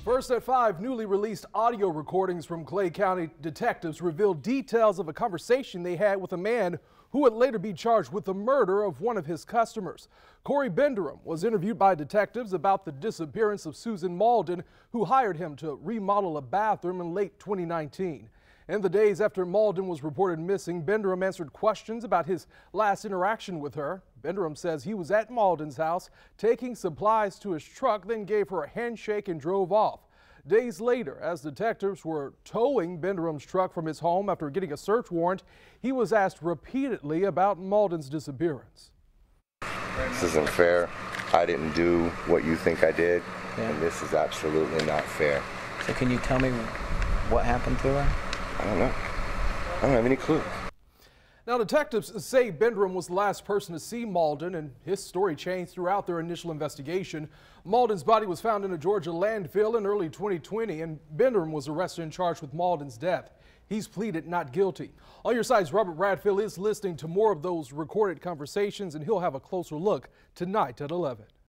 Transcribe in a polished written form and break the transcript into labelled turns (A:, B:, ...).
A: First at 5, newly released audio recordings from Clay County detectives revealed details of a conversation they had with a man who would later be charged with the murder of one of his customers. Corey Benderum was interviewed by detectives about the disappearance of Susan Malden, who hired him to remodel a bathroom in late 2019. In the days after Malden was reported missing, Benderum answered questions about his last interaction with her. Benderum says he was at Malden's house taking supplies to his truck, then gave her a handshake and drove off. Days later, as detectives were towing Benderum's truck from his home after getting a search warrant, he was asked repeatedly about Malden's disappearance.
B: This isn't fair. I didn't do what you think I did, and this is absolutely not fair.
C: So can you tell me what happened to her?
B: I don't know. I don't have any clue.
A: Now, detectives say Benderum was the last person to see Malden, and his story changed throughout their initial investigation. Malden's body was found in a Georgia landfill in early 2020, and Benderum was arrested and charged with Malden's death. He's pleaded not guilty. On your side's Robert Radfield is listening to more of those recorded conversations, and he'll have a closer look tonight at 11.